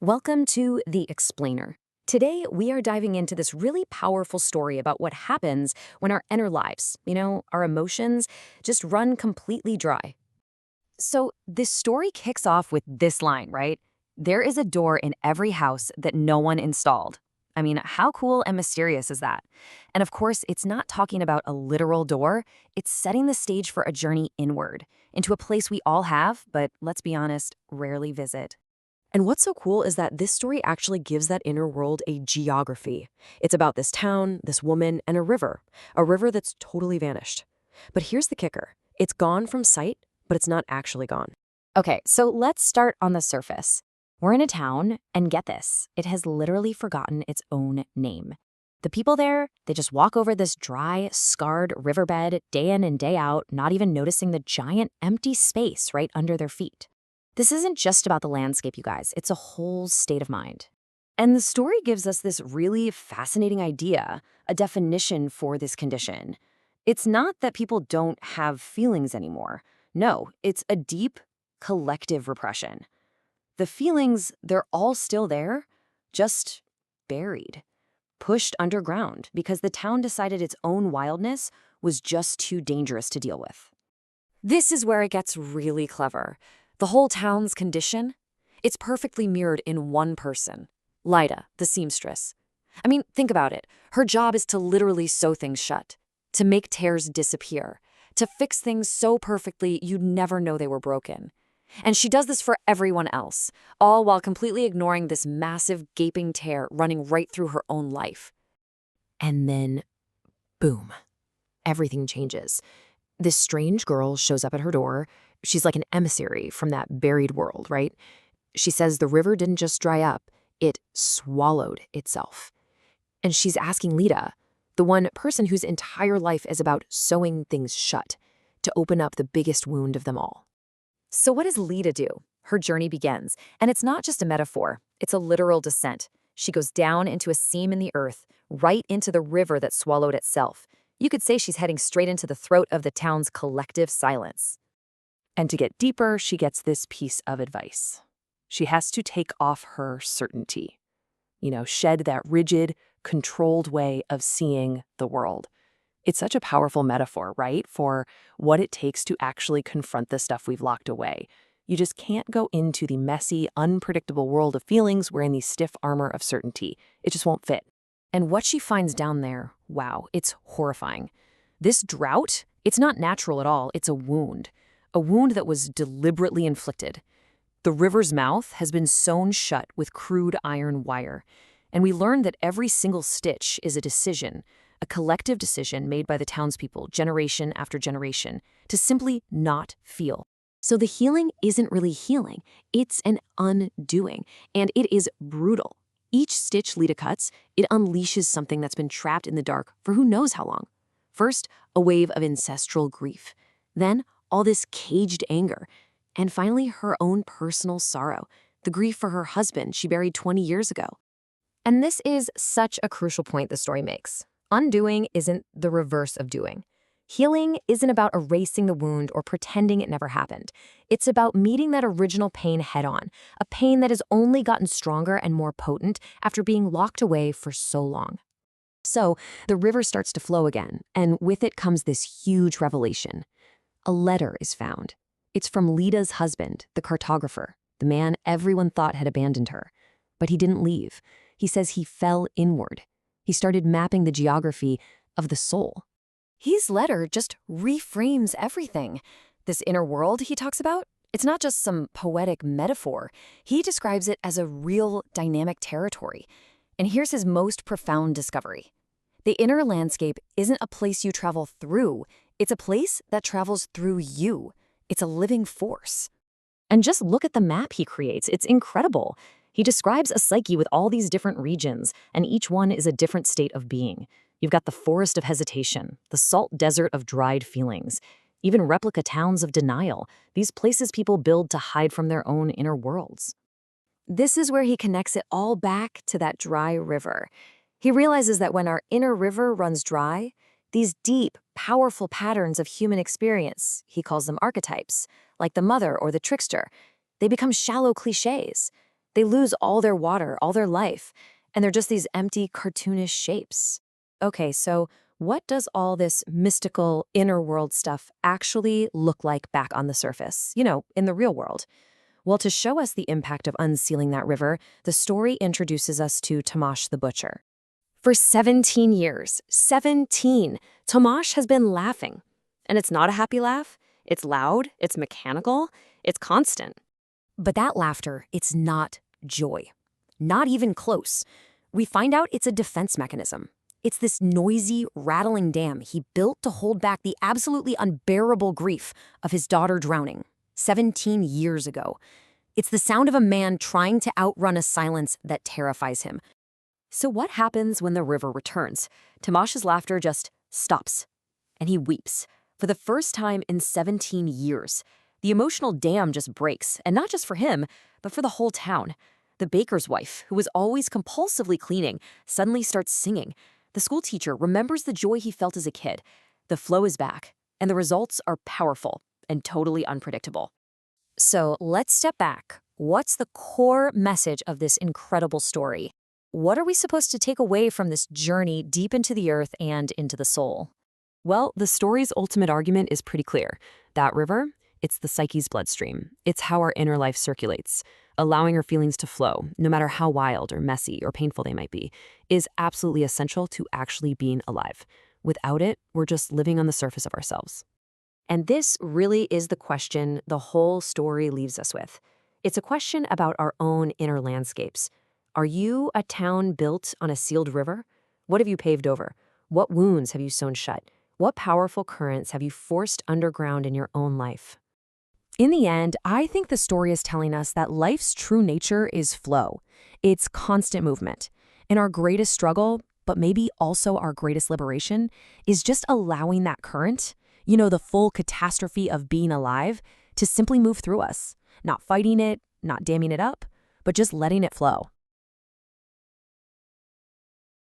Welcome to The Explainer. Today, we are diving into this really powerful story about what happens when our inner lives, our emotions, just run completely dry. So, this story kicks off with this line, right? There is a door in every house that no one installed. I mean, how cool and mysterious is that? And of course, it's not talking about a literal door, it's setting the stage for a journey inward, into a place we all have, but let's be honest, rarely visit. And what's so cool is that this story actually gives that inner world a geography. It's about this town, this woman, and a river that's totally vanished. But here's the kicker. It's gone from sight, but it's not actually gone. Okay, so let's start on the surface. We're in a town, and get this, it has literally forgotten its own name. The people there, they just walk over this dry, scarred riverbed day in and day out, not even noticing the giant empty space right under their feet. This isn't just about the landscape, you guys. It's a whole state of mind. And the story gives us this really fascinating idea, a definition for this condition. It's not that people don't have feelings anymore. No, it's a deep, collective repression. The feelings, they're all still there, just buried, pushed underground because the town decided its own wildness was just too dangerous to deal with. This is where it gets really clever. The whole town's condition, it's perfectly mirrored in one person, Lida, the seamstress. I mean, think about it. Her job is to literally sew things shut, to make tears disappear, to fix things so perfectly you'd never know they were broken. And she does this for everyone else, all while completely ignoring this massive gaping tear running right through her own life. And then, boom, everything changes. This strange girl shows up at her door. She's like an emissary from that buried world, right? She says the river didn't just dry up, it swallowed itself. And she's asking Lida, the one person whose entire life is about sewing things shut, to open up the biggest wound of them all. So what does Lida do? Her journey begins, and it's not just a metaphor, it's a literal descent. She goes down into a seam in the earth, right into the river that swallowed itself. You could say she's heading straight into the throat of the town's collective silence. And to get deeper, she gets this piece of advice. She has to take off her certainty. Shed that rigid, controlled way of seeing the world. It's such a powerful metaphor, right, for what it takes to actually confront the stuff we've locked away. You just can't go into the messy, unpredictable world of feelings wearing the stiff armor of certainty. It just won't fit. And what she finds down there, wow, it's horrifying. This drought, it's not natural at all, it's a wound that was deliberately inflicted. The river's mouth has been sewn shut with crude iron wire, and we learn that every single stitch is a decision, a collective decision made by the townspeople generation after generation to simply not feel. So the healing isn't really healing, it's an undoing, and it is brutal. Each stitch Lida cuts, it unleashes something that's been trapped in the dark for who knows how long. First, a wave of ancestral grief. Then, all this caged anger. And finally, her own personal sorrow, the grief for her husband she buried 20 years ago. And this is such a crucial point the story makes. Undoing isn't the reverse of doing. Healing isn't about erasing the wound or pretending it never happened. It's about meeting that original pain head-on, a pain that has only gotten stronger and more potent after being locked away for so long. So, the river starts to flow again, and with it comes this huge revelation. A letter is found. It's from Lida's husband, the cartographer, the man everyone thought had abandoned her. But he didn't leave. He says he fell inward. He started mapping the geography of the soul. His letter just reframes everything. This inner world he talks about, it's not just some poetic metaphor. He describes it as a real dynamic territory. And here's his most profound discovery. The inner landscape isn't a place you travel through. It's a place that travels through you. It's a living force. And just look at the map he creates. It's incredible. He describes a psyche with all these different regions, and each one is a different state of being. You've got the forest of hesitation, the salt desert of dried feelings, even replica towns of denial, these places people build to hide from their own inner worlds. This is where he connects it all back to that dry river. He realizes that when our inner river runs dry, these deep, powerful patterns of human experience, he calls them archetypes, like the mother or the trickster, they become shallow cliches. They lose all their water, all their life, and they're just these empty, cartoonish shapes. Okay, so what does all this mystical inner world stuff actually look like back on the surface, in the real world? Well, to show us the impact of unsealing that river, the story introduces us to Tomáš the butcher. For 17 years, 17, Tomáš has been laughing. And it's not a happy laugh. It's loud, it's mechanical, it's constant. But that laughter, it's not joy. Not even close. We find out it's a defense mechanism. It's this noisy, rattling dam he built to hold back the absolutely unbearable grief of his daughter drowning 17 years ago. It's the sound of a man trying to outrun a silence that terrifies him. So what happens when the river returns? Tomáš's laughter just stops, and he weeps. For the first time in 17 years, the emotional dam just breaks, and not just for him, but for the whole town. The baker's wife, who was always compulsively cleaning, suddenly starts singing. The school teacher remembers the joy he felt as a kid. The flow is back, and the results are powerful and totally unpredictable. So let's step back. What's the core message of this incredible story? What are we supposed to take away from this journey deep into the earth and into the soul? Well, the story's ultimate argument is pretty clear. That river, it's the psyche's bloodstream. It's how our inner life circulates. Allowing our feelings to flow, no matter how wild or messy or painful they might be, is absolutely essential to actually being alive. Without it, we're just living on the surface of ourselves. And this really is the question the whole story leaves us with. It's a question about our own inner landscapes. Are you a town built on a sealed river? What have you paved over? What wounds have you sewn shut? What powerful currents have you forced underground in your own life? In the end, I think the story is telling us that life's true nature is flow. It's constant movement. And our greatest struggle, but maybe also our greatest liberation, is just allowing that current, the full catastrophe of being alive, to simply move through us. Not fighting it, not damming it up, but just letting it flow.